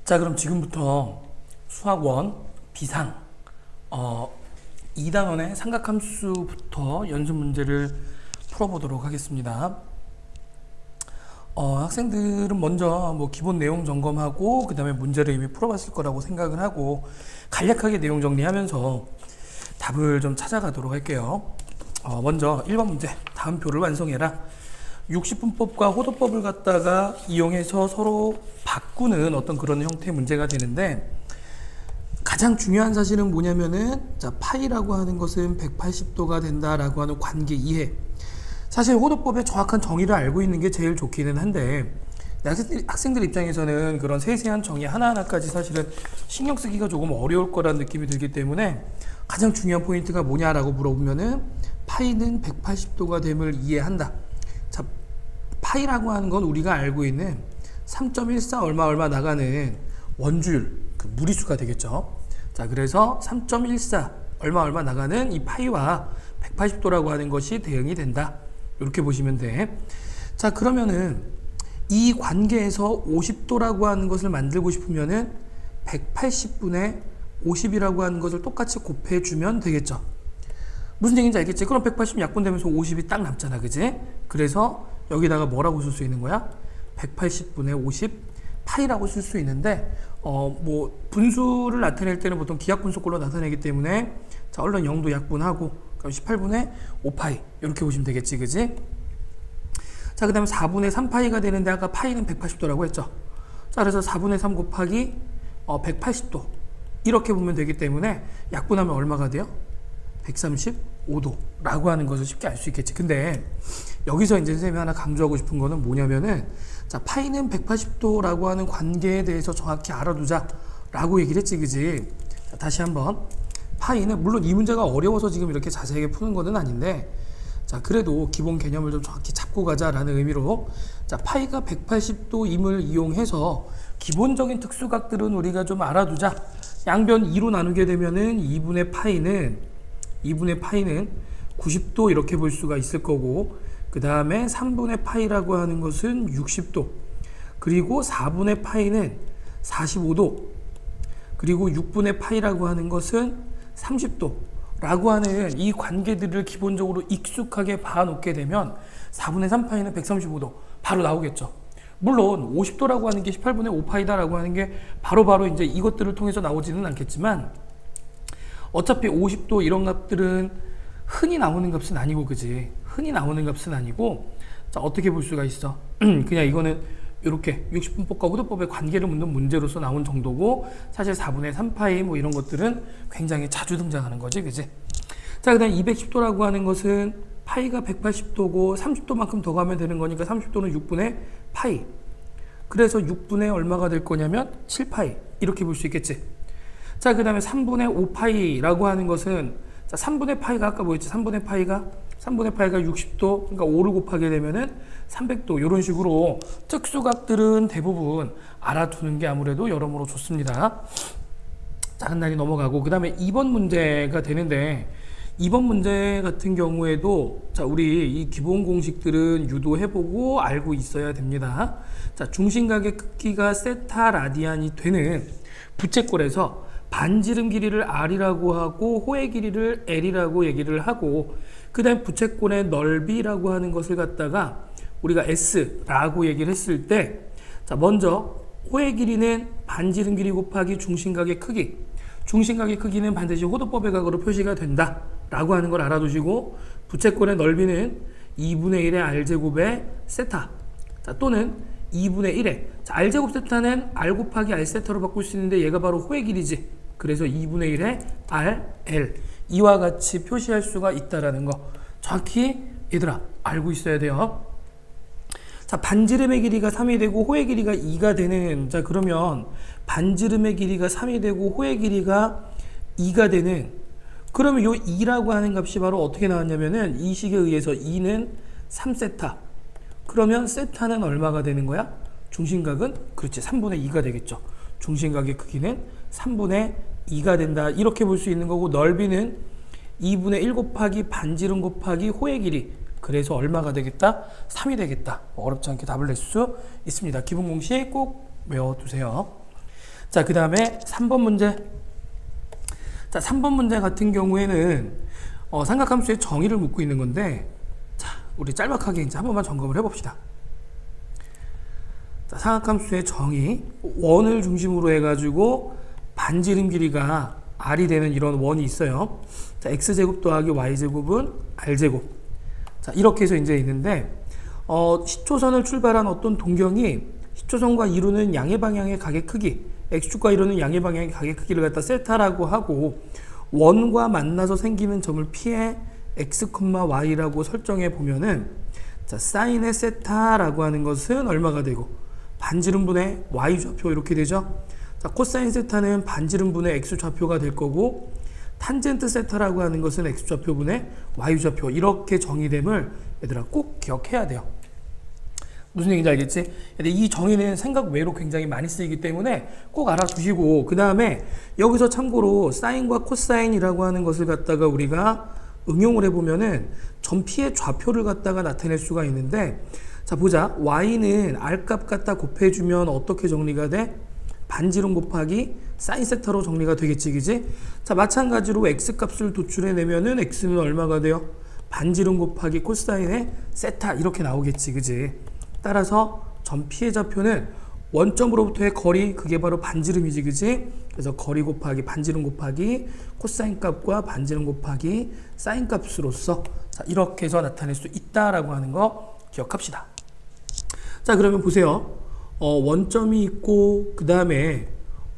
자, 그럼 지금부터 수학원 비상 2단원의 삼각함수부터 연습 문제를 풀어보도록 하겠습니다. 학생들은 먼저 기본 내용 점검하고 그 다음에 문제를 이미 풀어봤을 거라고 생각을 하고 간략하게 내용 정리하면서 답을 좀 찾아가도록 할게요. 먼저 1번 문제, 다음 표를 완성해라. 60분법과 호도법을 갖다가 이용해서 서로 바꾸는 어떤 그런 형태의 문제가 되는데, 가장 중요한 사실은 뭐냐면은, 자, 파이라고 하는 것은 180도가 된다라고 하는 관계 이해. 사실 호도법의 정확한 정의를 알고 있는 게 제일 좋기는 한데, 학생들 입장에서는 그런 세세한 정의 하나하나까지 사실은 신경 쓰기가 조금 어려울 거라는 느낌이 들기 때문에, 가장 중요한 포인트가 뭐냐라고 물어보면은 파이는 180도가 됨을 이해한다. 자, 파이라고 하는 건 우리가 알고 있는 3.14 얼마 나가는 원주율, 그 무리수가 되겠죠. 자, 그래서 3.14 얼마 나가는 이 파이와 180도라고 하는 것이 대응이 된다. 이렇게 보시면 돼. 자, 그러면은 이 관계에서 50도라고 하는 것을 만들고 싶으면은 180분의 50이라고 하는 것을 똑같이 곱해주면 되겠죠. 무슨 얘기인지 알겠지? 그럼 180 약분되면서 50이 딱 남잖아, 그지? 그래서 여기다가 뭐라고 쓸 수 있는 거야? 180분의 50 파이라고 쓸 수 있는데, 분수를 나타낼 때는 보통 기하분수꼴로 나타내기 때문에, 자, 얼른 0도 약분하고, 그럼 18분의 5파이 이렇게 보시면 되겠지, 그지? 자, 그 다음에 4분의 3파이가 되는데 아까 파이는 180도라고 했죠. 자, 그래서 4분의 3 곱하기 180도 이렇게 보면 되기 때문에 약분하면 얼마가 돼요? 135도라고 하는 것을 쉽게 알 수 있겠지. 근데 여기서 이제 선생님이 하나 강조하고 싶은 거는 뭐냐면은, 자, 파이는 180도라고 하는 관계에 대해서 정확히 알아두자 라고 얘기를 했지, 그지? 자, 다시 한번. 파이는 물론 이 문제가 어려워서 지금 이렇게 자세하게 푸는 거는 아닌데, 자, 그래도 기본 개념을 좀 정확히 잡고 가자라는 의미로, 자, 파이가 180도임을 이용해서 기본적인 특수각들은 우리가 좀 알아두자. 양변 2로 나누게 되면은 2분의 파이는 90도 이렇게 볼 수가 있을 거고, 그 다음에 3분의 파이라고 하는 것은 60도, 그리고 4분의 파이는 45도, 그리고 6분의 파이라고 하는 것은 30도 라고 하는 이 관계들을 기본적으로 익숙하게 봐놓게 되면 4분의 3파이는 135도 바로 나오겠죠. 물론 50도라고 하는 게 18분의 5파이다 라고 하는 게 바로바로 이제 이것들을 통해서 나오지는 않겠지만, 어차피 50도 이런 값들은 흔히 나오는 값은 아니고, 그지? 흔히 나오는 값은 아니고, 자, 어떻게 볼 수가 있어? 그냥 이거는 이렇게 60분법과 호도법의 관계를 묻는 문제로서 나온 정도고, 사실 4분의 3파이 이런 것들은 굉장히 자주 등장하는 거지, 그지? 자, 그 다음 210도라고 하는 것은 파이가 180도고 30도만큼 더 가면 되는 거니까 30도는 6분의 파이. 그래서 6분의 얼마가 될 거냐면 7파이 이렇게 볼 수 있겠지. 자, 그 다음에 3분의 5파이라고 하는 것은, 자, 3분의 파이가 아까 뭐였지? 3분의 파이가 60도, 그러니까 5를 곱하게 되면은 300도, 이런 식으로 특수각들은 대부분 알아두는 게 아무래도 여러모로 좋습니다. 자, 한 단위 넘어가고, 그 다음에 2번 문제가 되는데, 2번 문제 같은 경우에도, 자, 우리 이 기본 공식들은 유도해보고 알고 있어야 됩니다. 자, 중심각의 크기가 세타 라디안이 되는 부채꼴에서 반지름 길이를 R이라고 하고 호의 길이를 L이라고 얘기를 하고, 그 다음 부채꼴의 넓이라고 하는 것을 갖다가 우리가 S라고 얘기를 했을 때, 자, 먼저 호의 길이는 반지름 길이 곱하기 중심각의 크기, 중심각의 크기는 반드시 호도법의 각으로 표시가 된다 라고 하는 걸 알아두시고, 부채꼴의 넓이는 2분의 1의 R제곱의 세타, 자, 또는 2분의 1의, 자, R제곱 세타는 R 곱하기 R 세타로 바꿀 수 있는데 얘가 바로 호의 길이지. 그래서 2분의 1의 RL, 이와 같이 표시할 수가 있다라는 거 정확히 얘들아 알고 있어야 돼요. 자, 반지름의 길이가 3이 되고 호의 길이가 2가 되는, 자, 그러면 반지름의 길이가 3이 되고 호의 길이가 2가 되는, 그러면 요 2라고 하는 값이 바로 어떻게 나왔냐면은 이 식에 의해서 2는 3세타, 그러면 세타는 얼마가 되는 거야? 중심각은 그렇지 3분의 2가 되겠죠. 중심각의 크기는 3분의 2가 된다 이렇게 볼 수 있는 거고, 넓이는 2분의 1 곱하기 반지름 곱하기 호의 길이, 그래서 얼마가 되겠다? 3이 되겠다. 어렵지 않게 답을 낼 수 있습니다. 기본 공식 꼭 외워두세요. 자, 그 다음에 3번 문제. 자, 3번 문제 같은 경우에는 삼각함수의 정의를 묻고 있는 건데, 자, 우리 짤막하게 이제 한 번만 점검을 해봅시다. 자, 삼각함수의 정의, 원을 중심으로 해가지고 반지름 길이가 r이 되는 이런 원이 있어요. 자, x제곱 더하기 y제곱은 r제곱. 자, 이렇게 해서 이제 있는데, 시초선을 출발한 어떤 동경이 시초선과 이루는 양의 방향의 각의 크기, x축과 이루는 양의 방향의 각의 크기를 갖다 세타라고 하고, 원과 만나서 생기는 점을 피해 x, y라고 설정해 보면은, 자, 사인의 세타라고 하는 것은 얼마가 되고, 반지름분의 y 좌표 이렇게 되죠. 자, 코사인 세타는 반지름분의 x 좌표가 될 거고, 탄젠트 세타라고 하는 것은 x 좌표분의 y 좌표, 이렇게 정의됨을 얘들아 꼭 기억해야 돼요. 무슨 얘기인지 알겠지? 근데 이 정의는 생각 외로 굉장히 많이 쓰이기 때문에 꼭 알아두시고, 그 다음에 여기서 참고로 사인과 코사인이라고 하는 것을 갖다가 우리가 응용을 해보면은 점 P의 좌표를 갖다가 나타낼 수가 있는데, 자, 보자. y는 r값 갖다 곱해주면 어떻게 정리가 돼? 반지름 곱하기 사인 세타로 정리가 되겠지, 그지? 자, 마찬가지로 x값을 도출해내면은 x는 얼마가 돼요? 반지름 곱하기 코사인의 세타, 이렇게 나오겠지, 그지? 따라서 점 P의 좌표는 원점으로부터의 거리, 그게 바로 반지름이지, 그지? 그래서 거리 곱하기 반지름 곱하기 코사인 값과 반지름 곱하기 사인 값으로서, 자, 이렇게 해서 나타낼 수 있다라고 하는 거 기억합시다. 자, 그러면 보세요. 원점이 있고, 그 다음에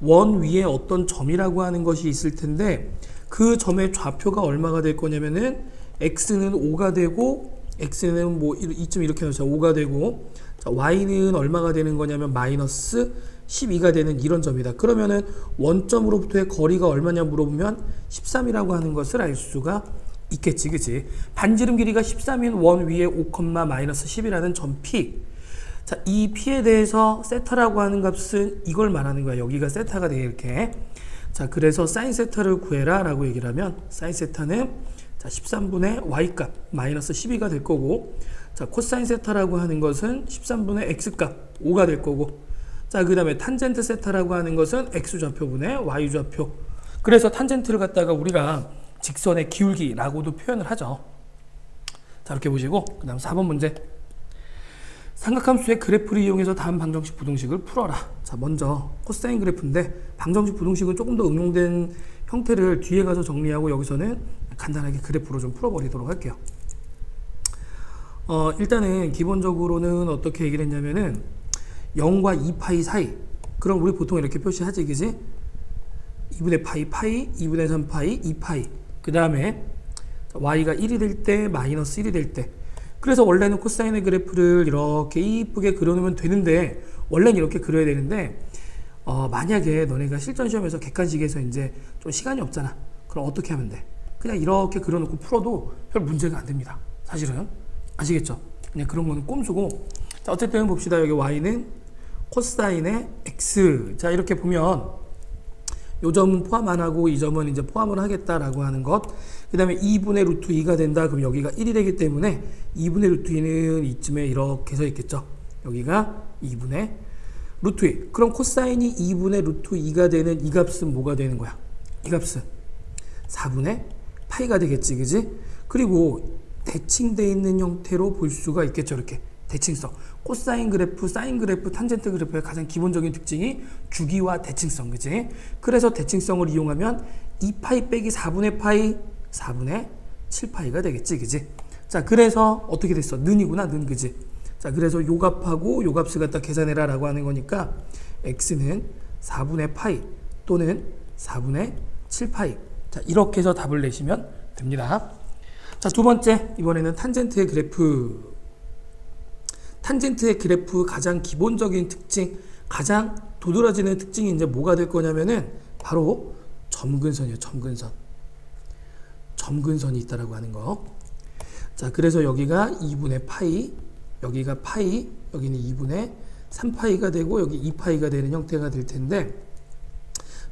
원 위에 어떤 점이라고 하는 것이 있을 텐데, 그 점의 좌표가 얼마가 될 거냐면은 x는 5가 되고, x는 뭐 이쯤 이렇게 넣자 5가 되고, 자, y는 얼마가 되는 거냐면 마이너스 12가 되는 이런 점이다. 그러면은 원점으로부터의 거리가 얼마냐 물어보면 13이라고 하는 것을 알 수가 있겠지, 그치? 반지름 길이가 13인 원 위에 5, 마이너스 10이라는 점 P. 자, 이 P에 대해서 세타라고 하는 값은 이걸 말하는 거야. 여기가 세타가 돼, 이렇게. 자, 그래서 사인 세타를 구해라 라고 얘기를 하면, 사인 세타는 자, 13분의 y값 마이너스 12가 될 거고, 자, 코사인 세타라고 하는 것은 13분의 x값 5가 될 거고, 자, 그 다음에 탄젠트 세타라고 하는 것은 x 좌표분의 y 좌표. 그래서 탄젠트를 갖다가 우리가 직선의 기울기라고도 표현을 하죠. 자, 이렇게 보시고, 그 다음 4번 문제. 삼각함수의 그래프를 이용해서 다음 방정식 부등식을 풀어라. 자, 먼저 코사인 그래프인데, 방정식 부등식은 조금 더 응용된 형태를 뒤에 가서 정리하고 여기서는 간단하게 그래프로 좀 풀어버리도록 할게요. 일단은 기본적으로는 어떻게 얘기를 했냐면은 0과 2파이 사이, 그럼 우리 보통 이렇게 표시하지, 그지? 2분의 파이, 2분의 3파이, 2파이. 그 다음에 y가 1이 될 때, 마이너스 1이 될 때. 그래서 원래는 코사인의 그래프를 이렇게 이쁘게 그려놓으면 되는데, 원래는 이렇게 그려야 되는데, 만약에 너네가 실전 시험에서 객관식에서 이제 좀 시간이 없잖아. 그럼 어떻게 하면 돼? 그냥 이렇게 그려놓고 풀어도 별 문제가 안 됩니다. 사실은. 아시겠죠? 그냥 그런 거는 꼼수고. 자, 어쨌든 봅시다. 여기 y는 코사인의 x. 자, 이렇게 보면 이 점은 포함 안 하고 이 점은 이제 포함을 하겠다라고 하는 것. 그 다음에 2분의 루트 2가 된다. 그럼 여기가 1이 되기 때문에 2분의 루트 2는 이쯤에 이렇게 서 있겠죠. 여기가 2분의 루트 2. 그럼 코사인이 2분의 루트 2가 되는 이 값은 뭐가 되는 거야? 이 값은 4분의 파이가 되겠지, 그지? 그리고 대칭되어 있는 형태로 볼 수가 있겠죠, 이렇게. 대칭성. 코사인 그래프, 사인 그래프, 탄젠트 그래프의 가장 기본적인 특징이 주기와 대칭성, 그지? 그래서 대칭성을 이용하면 2파이 빼기 4분의 파이, 4분의 7파이가 되겠지, 그지? 자, 그래서 어떻게 됐어? 는이구나, 는, 그지? 자, 그래서 요 값하고 요 값을 갖다 계산해라 라고 하는 거니까 x는 4분의 파이 또는 4분의 7파이. 자, 이렇게 해서 답을 내시면 됩니다. 자, 두 번째, 이번에는 탄젠트의 그래프. 탄젠트의 그래프 가장 기본적인 특징, 가장 도드라지는 특징이 이제 뭐가 될 거냐면은 바로 점근선이에요. 점근선. 점근선이 있다라고 하는 거. 자, 그래서 여기가 2분의 파이, 여기가 파이, 여기는 2분의 3파이가 되고 여기 2파이가 되는 형태가 될 텐데,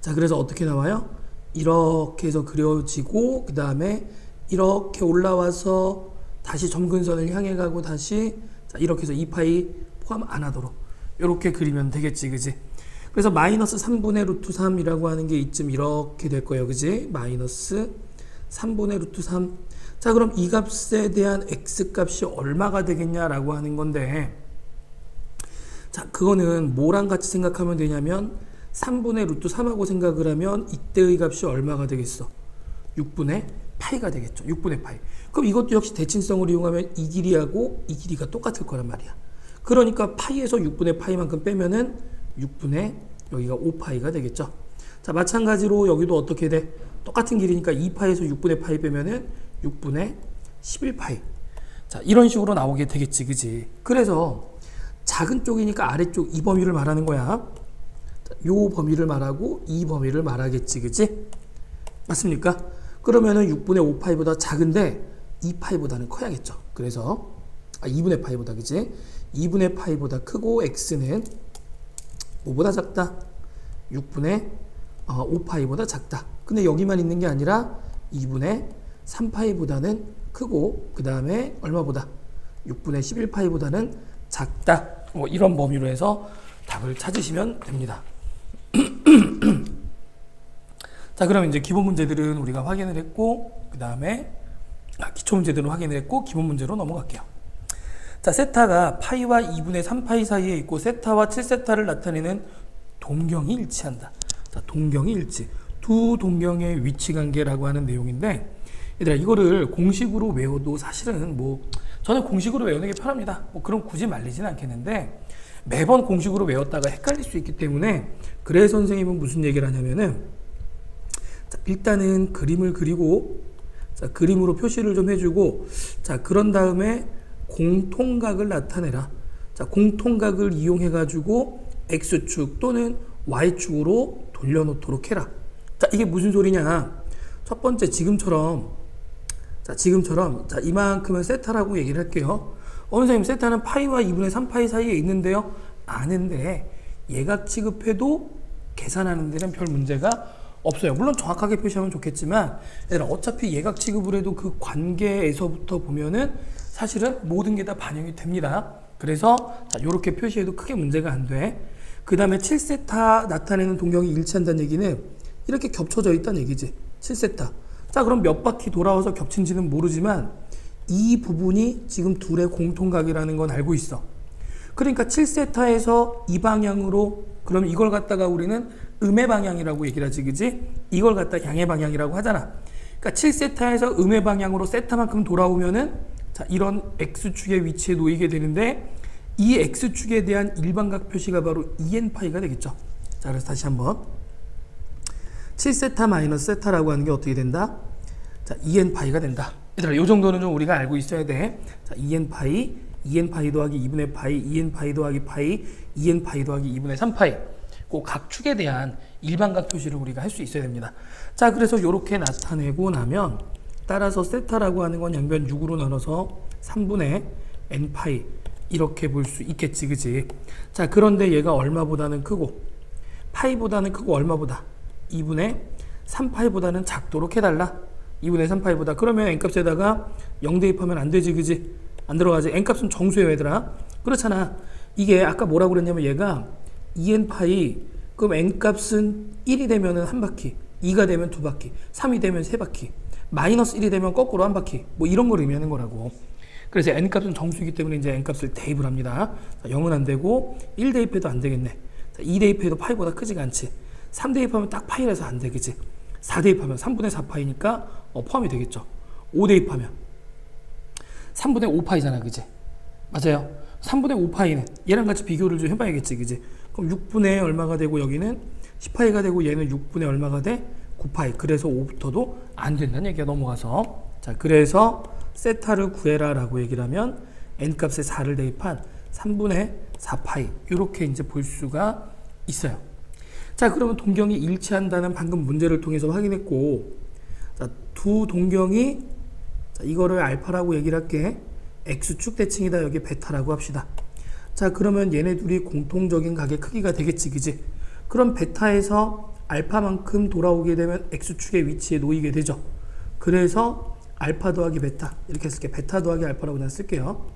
자, 그래서 어떻게 나와요? 이렇게 해서 그려지고 그 다음에 이렇게 올라와서 다시 점근선을 향해 가고 다시, 자, 이렇게 해서 2파이 포함 안 하도록 이렇게 그리면 되겠지, 그지? 그래서 마이너스 3분의 루트 3이라고 하는 게 이쯤 이렇게 될 거예요. 그지? 마이너스 3분의 루트 3. 자, 그럼 이 값에 대한 x 값이 얼마가 되겠냐라고 하는 건데, 자, 그거는 뭐랑 같이 생각하면 되냐면 3분의 루트 3하고 생각을 하면 이때의 값이 얼마가 되겠어? 6분의 파이가 되겠죠. 6분의 파이. 그럼 이것도 역시 대칭성을 이용하면 이 길이하고 이 길이가 똑같을 거란 말이야. 그러니까 파이에서 6분의 파이만큼 빼면은 6분의 여기가 5파이가 되겠죠. 자, 마찬가지로 여기도 어떻게 돼? 똑같은 길이니까 2파이에서 6분의 파이 빼면은 6분의 11파이. 자, 이런 식으로 나오게 되겠지. 그지? 그래서 작은 쪽이니까 아래쪽 이 범위를 말하는 거야. 자, 요 범위를 말하고 이 범위를 말하겠지. 그지? 맞습니까? 그러면은 6분의 5파이보다 작은데 2파이보다는 커야겠죠. 그래서 2분의 파이보다, 그지? 2분의 파이보다 크고 x는 뭐보다 작다? 6분의 5파이보다 작다. 근데 여기만 있는 게 아니라 2분의 3파이보다는 크고 그 다음에 얼마보다? 6분의 11파이보다는 작다. 이런 범위로 해서 답을 찾으시면 됩니다. 자, 그럼 이제 기본 문제들은 우리가 확인을 했고, 그 다음에 기초 문제들은 확인을 했고, 기본 문제로 넘어갈게요. 자, 세타가 파이와 2분의 3파이 사이에 있고 세타와 7세타를 나타내는 동경이 일치한다. 자, 동경이 일치. 두 동경의 위치 관계라고 하는 내용인데, 얘들아, 이거를 공식으로 외워도 사실은 저는 공식으로 외우는 게 편합니다. 그럼 굳이 말리지는 않겠는데, 매번 공식으로 외웠다가 헷갈릴 수 있기 때문에, 그래서 선생님은 무슨 얘기를 하냐면은, 자, 일단은 그림을 그리고, 자, 그림으로 표시를 좀 해주고, 자, 그런 다음에 공통각을 나타내라. 자, 공통각을 이용해가지고 X축 또는 Y축으로 돌려놓도록 해라. 자, 이게 무슨 소리냐? 첫 번째, 지금처럼, 자, 이만큼은 세타라고 얘기를 할게요. 선생님, 세타는 파이와 2분의 3파이 사이에 있는데요? 아는데, 예각 취급해도 계산하는 데는 별 문제가 없어요. 물론 정확하게 표시하면 좋겠지만, 얘들아, 어차피 예각 취급을 해도 그 관계에서부터 보면은 사실은 모든 게 다 반영이 됩니다. 그래서 자, 이렇게 표시해도 크게 문제가 안 돼. 그 다음에 7세타 나타내는 동경이 일치한다는 얘기는 이렇게 겹쳐져 있다는 얘기지. 7세타. 자, 그럼 몇 바퀴 돌아와서 겹친지는 모르지만 이 부분이 지금 둘의 공통각이라는 건 알고 있어. 그러니까 7세타에서 이 방향으로, 그럼 이걸 갖다가 우리는 음의 방향이라고 얘기를 하지, 그지? 이걸 갖다 양의 방향이라고 하잖아. 그러니까 7세타에서 음의 방향으로 세타만큼 돌아오면은 자, 이런 x축의 위치에 놓이게 되는데, 이 x축에 대한 일반각 표시가 바로 2n파이가 되겠죠. 자, 그래서 다시 한번 7세타 마이너스 세타라고 하는 게 어떻게 된다? 자, 2n파이가 된다. 얘들아, 이 정도는 좀 우리가 알고 있어야 돼. 자, 2n파이 더하기 2분의 파이, 2n파이 더하기 파이, 2n파이 더하기 2분의 3파이. 그 각축에 대한 일반각 표시를 우리가 할 수 있어야 됩니다. 자, 그래서 이렇게 나타내고 나면, 따라서 세타라고 하는 건 양변 6으로 나눠서 3분의 n파이 이렇게 볼 수 있겠지, 그지? 자, 그런데 얘가 얼마보다는 크고 파이보다는 크고 얼마보다? 2분의 3파이보다는 작도록 해달라. 2분의 3파이보다. 그러면 n값에다가 0 대입하면 안 되지, 그지? 안 들어가지. n값은 정수예요, 얘들아. 그렇잖아. 이게 아까 뭐라고 그랬냐면 얘가 2n파이, 그럼 n값은 1이 되면 한 바퀴, 2가 되면 두 바퀴, 3이 되면 세 바퀴, 마이너스 1이 되면 거꾸로 한 바퀴, 이런 걸 의미하는 거라고. 그래서 n값은 정수이기 때문에 이제 n값을 대입을 합니다. 자, 0은 안 되고 1 대입해도 안 되겠네. 자, 2 대입해도 파이보다 크지가 않지. 3 대입하면 딱 파이라서 안 되겠지. 4 대입하면 3분의 4파이니까 포함이 되겠죠. 5 대입하면 3분의 5파이잖아, 그지? 맞아요. 3분의 5파이는 얘랑 같이 비교를 좀 해봐야겠지, 그지? 그럼 6분의 얼마가 되고 여기는 10파이가 되고 얘는 6분의 얼마가 돼? 9파이. 그래서 5부터도 안 된다는 얘기가 넘어가서. 자, 그래서 세타를 구해라 라고 얘기를 하면 n값에 4를 대입한 3분의 4파이 이렇게 이제 볼 수가 있어요. 자, 그러면 동경이 일치한다는 방금 문제를 통해서 확인했고, 자, 두 동경이, 자, 이거를 알파라고 얘기를 할게. x축 대칭이다. 여기 베타라고 합시다. 자, 그러면 얘네 둘이 공통적인 각의 크기가 되겠지, 그지? 그럼 베타에서 알파만큼 돌아오게 되면 x축의 위치에 놓이게 되죠. 그래서 알파 더하기 베타 이렇게 쓸게. 베타 더하기 알파라고 그냥 쓸게요.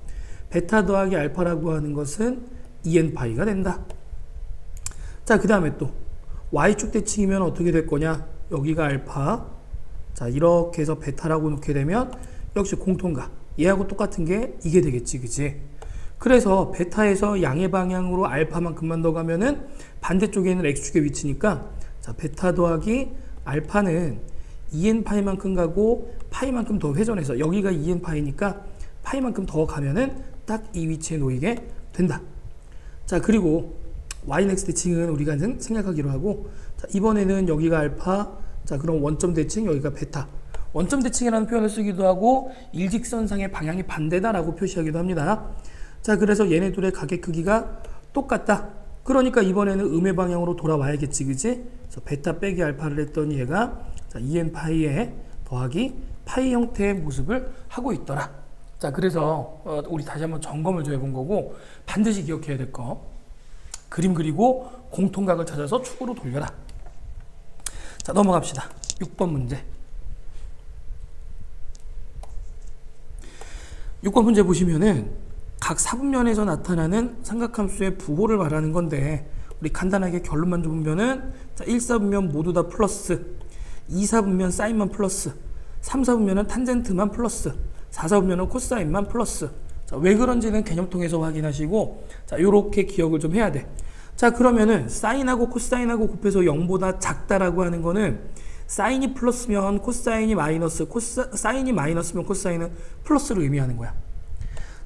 베타 더하기 알파라고 하는 것은 2n파이가 된다. 자, 그 다음에 또 y축 대칭이면 어떻게 될 거냐? 여기가 알파. 자, 이렇게 해서 베타라고 놓게 되면 역시 공통각. 얘하고 똑같은 게 이게 되겠지, 그지? 그래서 베타에서 양의 방향으로 알파만큼만 더 가면은 반대쪽에 있는 x축의 위치니까, 자, 베타 더하기 알파는 2n 파이만큼 가고 파이만큼 더 회전해서 여기가 2n 파이니까 파이만큼 더 가면은 딱 이 위치에 놓이게 된다. 자, 그리고 y넥스 대칭은 우리가 생략하기로 하고, 자, 이번에는 여기가 알파. 자, 그럼 원점 대칭, 여기가 베타. 원점 대칭이라는 표현을 쓰기도 하고 일직선상의 방향이 반대다라고 표시하기도 합니다. 자, 그래서 얘네 둘의 가계 크기가 똑같다. 그러니까 이번에는 음의 방향으로 돌아와야겠지, 그지? 그래서 베타 빼기 알파를 했더니 얘가, 자, 2n 파이에 더하기 파이 형태의 모습을 하고 있더라. 자, 그래서 우리 다시 한번 점검을 좀 해본 거고, 반드시 기억해야 될 거, 그림 그리고 공통각을 찾아서 축으로 돌려라. 자, 넘어갑시다. 6번 문제. 6번 문제 보시면은 각 사분면에서 나타나는 삼각함수의 부호를 말하는 건데, 우리 간단하게 결론만 좀 보면은, 자, 1사분면 모두 다 플러스, 2사분면 사인만 플러스, 3사분면은 탄젠트만 플러스, 4사분면은 코사인만 플러스. 자, 왜 그런지는 개념통해서 확인하시고, 자, 요렇게 기억을 좀 해야 돼. 자, 그러면은 사인하고 코사인하고 곱해서 0보다 작다라고 하는 거는 사인이 플러스면 코사인이 마이너스, 사인이 마이너스면 코사인은 플러스를 의미하는 거야.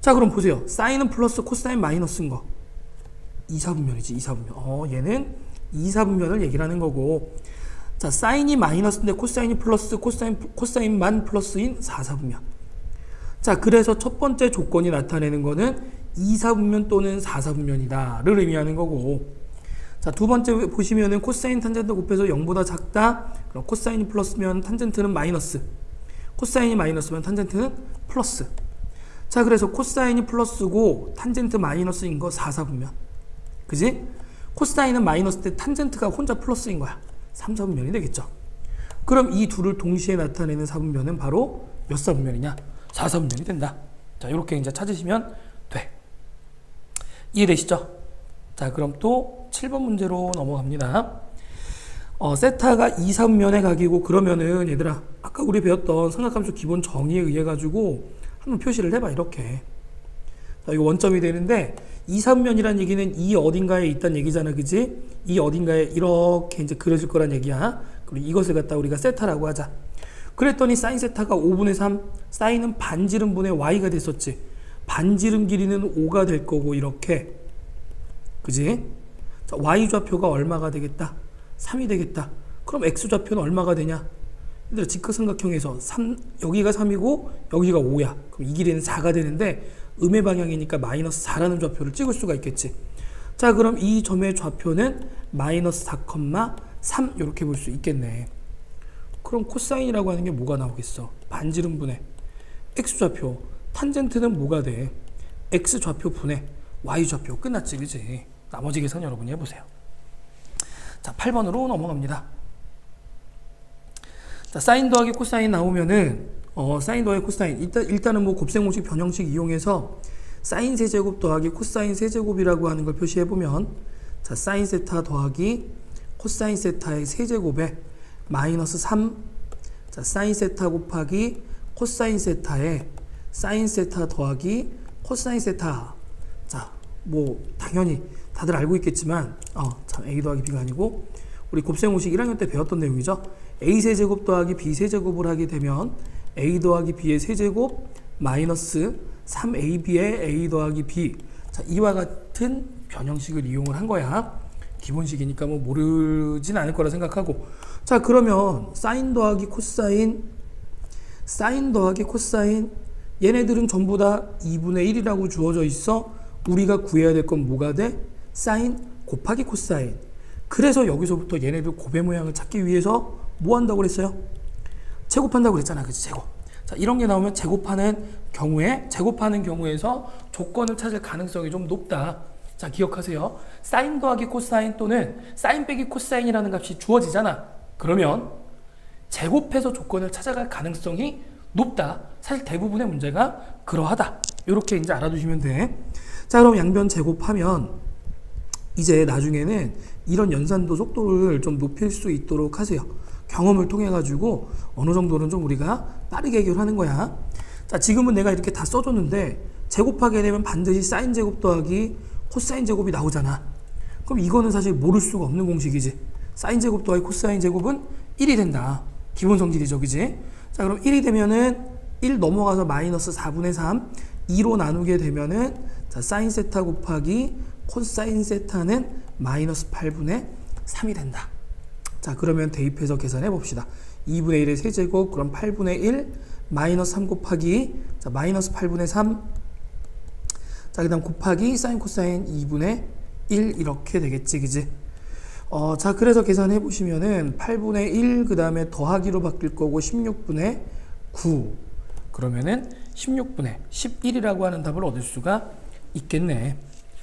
자, 그럼 보세요. 사인은 플러스, 코사인 마이너스인 거. 2사분면이지, 2사분면. 얘는 2사분면을 얘기를 하는 거고. 자, 사인이 마이너스인데 코사인이 플러스, 코사인만 플러스인 4사분면. 자, 그래서 첫 번째 조건이 나타내는 거는 2사분면 또는 4사분면이다를 의미하는 거고. 자, 두 번째 보시면은 코사인 탄젠트 곱해서 0보다 작다. 그럼 코사인이 플러스면 탄젠트는 마이너스, 코사인이 마이너스면 탄젠트는 플러스. 자, 그래서 코사인이 플러스고 탄젠트 마이너스인 거 4사분면. 그지? 코사인은 마이너스 때 탄젠트가 혼자 플러스인 거야. 3사분면이 되겠죠. 그럼 이 둘을 동시에 나타내는 사분면은 바로 몇 사분면이냐? 4사분면이 된다. 자, 이렇게 이제 찾으시면 돼. 이해되시죠? 자, 그럼 또 7번 문제로 넘어갑니다. 세타가 2사분면의 각이고, 그러면은 얘들아, 아까 우리 배웠던 삼각함수 기본 정의에 의해 가지고 한번 표시를 해봐. 이렇게. 자, 이거 원점이 되는데 2사분면이란 얘기는 이 어딘가에 있다는 얘기잖아, 그지? 이 어딘가에 이렇게 이제 그려질 거란 얘기야. 그리고 이것을 갖다 우리가 세타라고 하자. 그랬더니 사인 세타가 5분의 3, 사인은 반지름분의 y가 됐었지. 반지름 길이는 5가 될 거고, 이렇게. 그지? 자, y좌표가 얼마가 되겠다? 3이 되겠다. 그럼 x좌표는 얼마가 되냐? 얘들아, 직각삼각형에서 여기가 3이고 여기가 5야. 그럼 이 길이는 4가 되는데 음의 방향이니까 마이너스 4라는 좌표를 찍을 수가 있겠지. 자, 그럼 이 점의 좌표는 마이너스 4,3 이렇게 볼 수 있겠네. 그럼 코사인이라고 하는 게 뭐가 나오겠어? 반지름분의 x좌표, 탄젠트는 뭐가 돼? x좌표 분의 y좌표. 끝났지, 그지? 나머지 계산 여러분이 해보세요. 자, 8번으로 넘어갑니다. 자, 사인 더하기 코사인 나오면은 사인 더하기 코사인, 일단은 뭐 곱셈공식 변형식 이용해서 사인 세제곱 더하기 코사인 세제곱이라고 하는 걸 표시해 보면, 자, 사인 세타 더하기 코사인 세타의 세제곱에 마이너스 3, 자, 사인 세타 곱하기 코사인 세타에 사인 세타 더하기 코사인 세타. 자, 뭐 당연히 다들 알고 있겠지만 참, A 더하기 B가 아니고 우리 곱셈공식 1학년 때 배웠던 내용이죠. A 세제곱 더하기 B 세제곱을 하게 되면 A 더하기 B의 세제곱 마이너스 3AB의 A 더하기 B. 자, 이와 같은 변형식을 이용을 한 거야. 기본식이니까 뭐 모르진 않을 거라 생각하고. 자, 그러면 사인 더하기 코사인, 사인 더하기 코사인, 얘네들은 전부 다 2분의 1이라고 주어져 있어. 우리가 구해야 될 건 뭐가 돼? 사인 곱하기 코사인. 그래서 여기서부터 얘네들 곱의 모양을 찾기 위해서 뭐 한다고 그랬어요? 제곱한다고 그랬잖아, 그치? 제곱. 자, 이런 게 나오면 제곱하는 경우에서 조건을 찾을 가능성이 좀 높다. 자, 기억하세요. 사인 더하기 코사인 또는 사인 빼기 코사인이라는 값이 주어지잖아. 그러면 제곱해서 조건을 찾아갈 가능성이 높다. 사실 대부분의 문제가 그러하다. 이렇게 이제 알아두시면 돼. 자, 그럼 양변 제곱하면 이제 나중에는 이런 연산도 속도를 좀 높일 수 있도록 하세요. 경험을 통해 가지고 어느 정도는 좀 우리가 빠르게 해결하는 거야. 자, 지금은 내가 이렇게 다 써줬는데 제곱하게 되면 반드시 사인 제곱 더하기 코사인 제곱이 나오잖아. 그럼 이거는 사실 모를 수가 없는 공식이지. 사인 제곱 더하기 코사인 제곱은 1이 된다. 기본 성질이죠, 그지? 자, 그럼 1이 되면은 1 넘어가서 마이너스 4분의 3 2로 나누게 되면은 자, 사인 세타 곱하기 코사인 세타는 마이너스 8분의 3이 된다. 자, 그러면 대입해서 계산해 봅시다. 2분의 1의 세제곱, 그럼 8분의 1 마이너스 3 곱하기 자, 마이너스 8분의 3 자, 그 다음 곱하기 사인 코사인 2분의 1 이렇게 되겠지, 그지? 자, 그래서 계산해 보시면은 8분의 1 그 다음에 더하기로 바뀔 거고 16분의 9 그러면은 16분의 11이라고 하는 답을 얻을 수가 있겠네.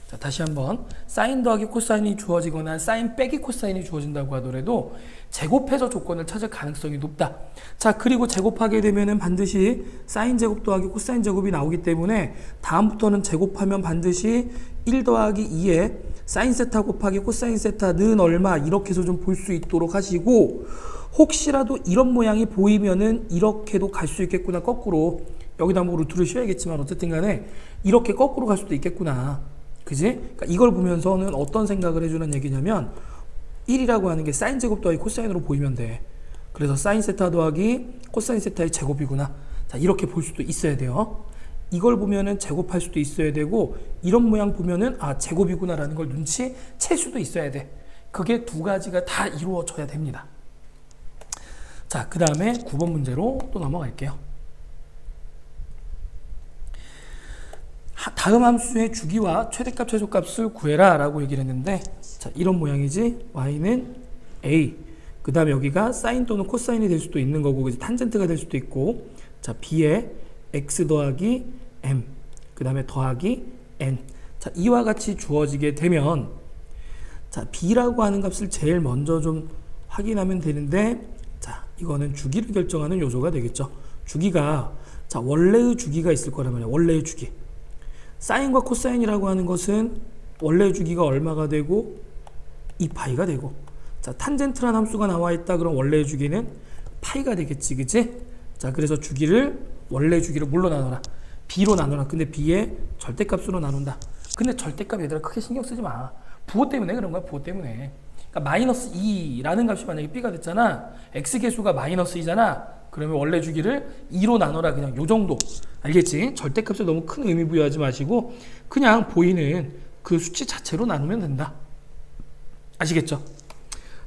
자, 다시 한번 사인 더하기 코사인이 주어지거나 사인 빼기 코사인이 주어진다고 하더라도 제곱해서 조건을 찾을 가능성이 높다. 자, 그리고 제곱하게 되면은 반드시 사인 제곱 더하기 코사인 제곱이 나오기 때문에 다음부터는 제곱하면 반드시 1 더하기 2에 사인 세타 곱하기 코사인 세타는 얼마 이렇게 해서 좀 볼 수 있도록 하시고, 혹시라도 이런 모양이 보이면은 이렇게도 갈 수 있겠구나. 거꾸로 여기다 뭐 루트를 씌워야겠지만 어쨌든 간에 이렇게 거꾸로 갈 수도 있겠구나, 그지? 그러니까 이걸 보면서는 어떤 생각을 해주는 얘기냐면 1이라고 하는 게 사인 제곱 더하기 코사인으로 보이면 돼. 그래서 사인 세타 더하기 코사인 세타의 제곱이구나. 자, 이렇게 볼 수도 있어야 돼요. 이걸 보면은 제곱할 수도 있어야 되고, 이런 모양 보면은 아, 제곱이구나 라는 걸 눈치챌 수도 있어야 돼. 그게 두 가지가 다 이루어져야 됩니다. 자, 그 다음에 9번 문제로 또 넘어갈게요. 다음 함수의 주기와 최대값 최소값을 구해라 라고 얘기를 했는데, 자, 이런 모양이지. y는 a, 그 다음에 여기가 사인 또는 코사인이 될 수도 있는 거고, 그래서 탄젠트가 될 수도 있고, 자, b에 x 더하기 m, 그 다음에 더하기 n. 자, 이와 같이 주어지게 되면 자, b라고 하는 값을 제일 먼저 좀 확인하면 되는데, 자, 이거는 주기를 결정하는 요소가 되겠죠. 주기가, 자, 원래의 주기가 있을 거란 말이야. 원래의 주기. 사인과 코사인이라고 하는 것은 원래의 주기가 얼마가 되고 2파이가 되고, 자, 탄젠트라는 함수가 나와 있다. 그럼 원래의 주기는 파이가 되겠지, 그치? 자, 그래서 주기를 원래 주기를 뭘로 나눠라? b로 나눠라. 근데 b의 절대값으로 나눈다. 근데 절대값 얘들아 크게 신경 쓰지 마. 부호 때문에 그런 거야. 부호 때문에. 그러니까 마이너스 2라는 값이 만약에 b가 됐잖아. x 개수가 마이너스 2잖아. 그러면 원래 주기를 2로 나눠라. 그냥 요 정도. 알겠지? 절대값에 너무 큰 의미 부여하지 마시고 그냥 보이는 그 수치 자체로 나누면 된다. 아시겠죠?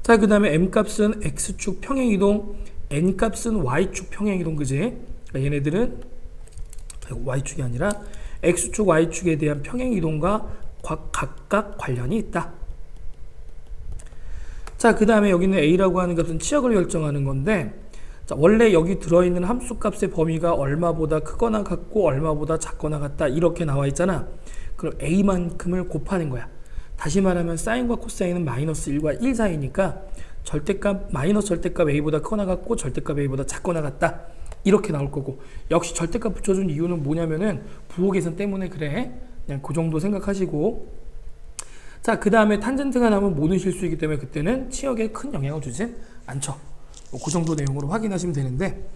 자, 그 다음에 m값은 x축 평행이동, n값은 y축 평행이동, 그지? 그러니까 얘네들은 y축이 아니라 x축, y축에 대한 평행이동과 각각 관련이 있다. 자, 그 다음에 여기는 a라고 하는 값은 치역을 결정하는 건데, 자, 원래 여기 들어있는 함수값의 범위가 얼마보다 크거나 같고 얼마보다 작거나 같다 이렇게 나와 있잖아. 그럼 a만큼을 곱하는 거야. 다시 말하면 사인과 코사인은 마이너스 1과 1 사이니까 절대값, 마이너스 절대값 a보다 크거나 같고 절대값 a보다 작거나 같다 이렇게 나올 거고, 역시 절대값 붙여준 이유는 뭐냐면은 부호 계산 때문에 그래. 그냥 그 정도 생각하시고, 자, 그 다음에 탄젠트가 나오면 모든 실수이기 때문에 그때는 치역에 큰 영향을 주진 않죠. 그 정도 내용으로 확인하시면 되는데,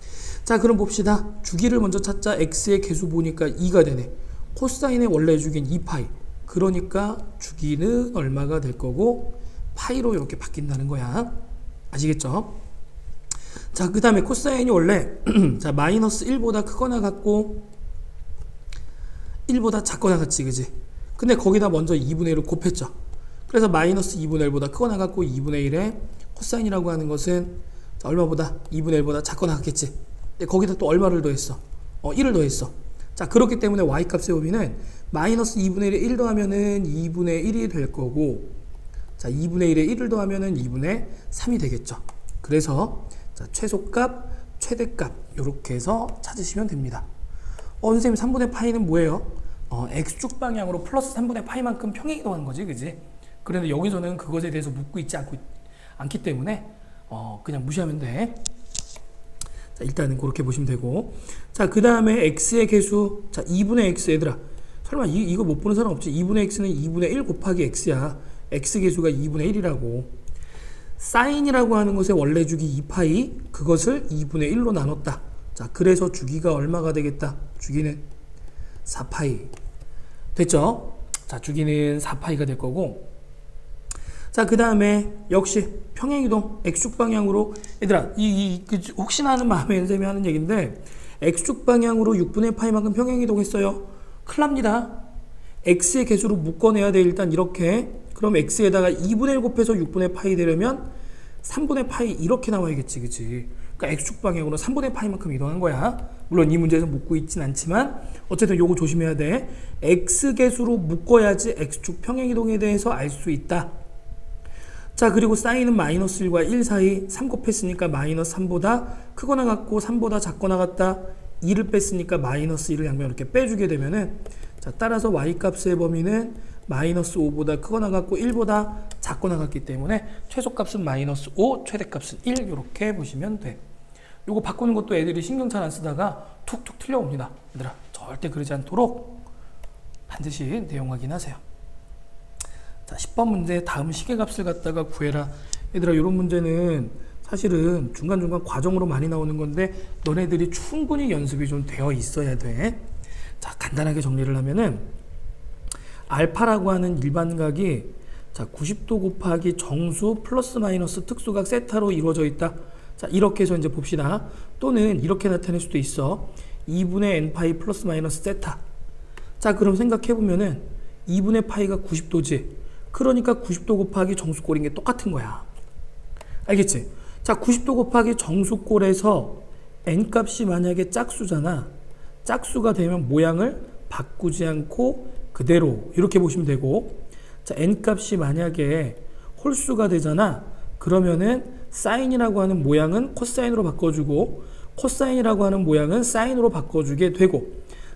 자, 그럼 봅시다. 주기를 먼저 찾자. x의 개수 보니까 2가 되네. 코사인의 원래 주기는 2파이. 그러니까 주기는 얼마가 될 거고 파이로 이렇게 바뀐다는 거야. 아시겠죠? 자, 그 다음에 코사인이 원래 자, 마이너스 1보다 크거나 같고 1보다 작거나 같지, 그지? 근데 거기다 먼저 2분의 1을 곱했죠. 그래서 마이너스 2분의 1보다 크거나 같고 2분의 1의 코사인이라고 하는 것은 자, 얼마보다? 2분의 1보다 작거나 같겠지. 근데 거기다 또 얼마를 더했어? 1을 더했어. 자, 그렇기 때문에 y값의 범위는 마이너스 2분의 1에 1 더하면은 2분의 1이 될 거고, 자, 2분의 1에 1을 더하면은 2분의 3이 되겠죠. 그래서 자, 최소값, 최대값 이렇게 해서 찾으시면 됩니다. 선생님 3분의 파이는 뭐예요? x축 방향으로 플러스 3분의 파이만큼 평행이동하는 거지, 그지? 그런데 여기서는 그것에 대해서 묻고 있지 않기 때문에 그냥 무시하면 돼. 자, 일단은 그렇게 보시면 되고, 자, 그 다음에 x의 개수, 자, 2분의 x. 얘들아 설마 이거 못 보는 사람 없지? 2분의 x는 2분의 1 곱하기 x야. x계수가 2분의 1이라고. 사인이라고 하는 것의 원래 주기 2파이, 그것을 2분의 1로 나눴다. 자, 그래서 주기가 얼마가 되겠다? 주기는 4파이. 됐죠? 자, 주기는 4파이가 될 거고. 자, 그 다음에 역시 평행이동 x축 방향으로, 얘들아 혹시나 하는 마음에 연쌤이 하는 얘기인데, x축 방향으로 6분의 파이만큼 평행이동 했어요. 큰일 납니다. x의 개수로 묶어내야 돼. 일단 이렇게. 그럼 x에다가 2분의 1 곱해서 6분의 파이 되려면 3분의 파이 이렇게 나와야겠지, 그치? 그러니까 x축 방향으로 3분의 파이만큼 이동한 거야. 물론 이 문제에서 묶고 있진 않지만 어쨌든 요거 조심해야 돼. x개수로 묶어야지 x축 평행이동에 대해서 알 수 있다. 자, 그리고 사인은 마이너스 1과 1 사이 3 곱했으니까 마이너스 3보다 크거나 같고 3보다 작거나 같다. 2를 뺐으니까 마이너스 1을 양면 이렇게 빼주게 되면은, 자, 따라서 y값의 범위는 마이너스 5보다 크거나 같고 1보다 작거나 같기 때문에 최소값은 마이너스 5, 최대값은 1 이렇게 보시면 돼. 요거 바꾸는 것도 애들이 신경 잘 안 쓰다가 툭툭 틀려옵니다. 얘들아 절대 그러지 않도록 반드시 내용 확인하세요. 자, 10번 문제 다음 시계값을 갖다가 구해라. 얘들아 이런 문제는 사실은 중간중간 과정으로 많이 나오는 건데 너네들이 충분히 연습이 좀 되어 있어야 돼. 자, 간단하게 정리를 하면은 알파라고 하는 일반각이, 자, 90도 곱하기 정수 플러스 마이너스 특수각 세타로 이루어져 있다. 자, 이렇게 해서 이제 봅시다. 또는 이렇게 나타낼 수도 있어. 2분의 n파이 플러스 마이너스 세타. 자, 그럼 생각해보면은 2분의 파이가 90도지. 그러니까 90도 곱하기 정수꼴인 게 똑같은 거야. 알겠지? 자, 90도 곱하기 정수꼴에서 n값이 만약에 짝수잖아. 짝수가 되면 모양을 바꾸지 않고 그대로 이렇게 보시면 되고, 자, n값이 만약에 홀수가 되잖아. 그러면은 사인이라고 하는 모양은 코사인으로 바꿔주고 코사인이라고 하는 모양은 사인으로 바꿔주게 되고,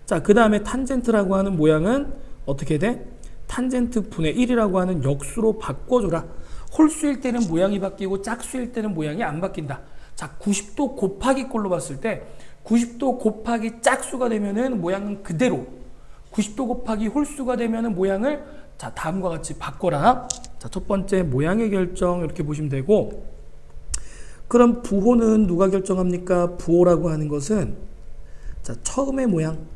자, 그 다음에 탄젠트라고 하는 모양은 어떻게 돼? 탄젠트 분의 1이라고 하는 역수로 바꿔줘라. 홀수일 때는 모양이 바뀌고 짝수일 때는 모양이 안 바뀐다. 자, 90도 곱하기 꼴로 봤을 때 90도 곱하기 짝수가 되면은 모양은 그대로, 90도 곱하기 홀수가 되면은 모양을, 자, 다음과 같이 바꿔라. 자, 첫 번째 모양의 결정 이렇게 보시면 되고, 그럼 부호는 누가 결정합니까? 부호라고 하는 것은, 자, 처음의 모양.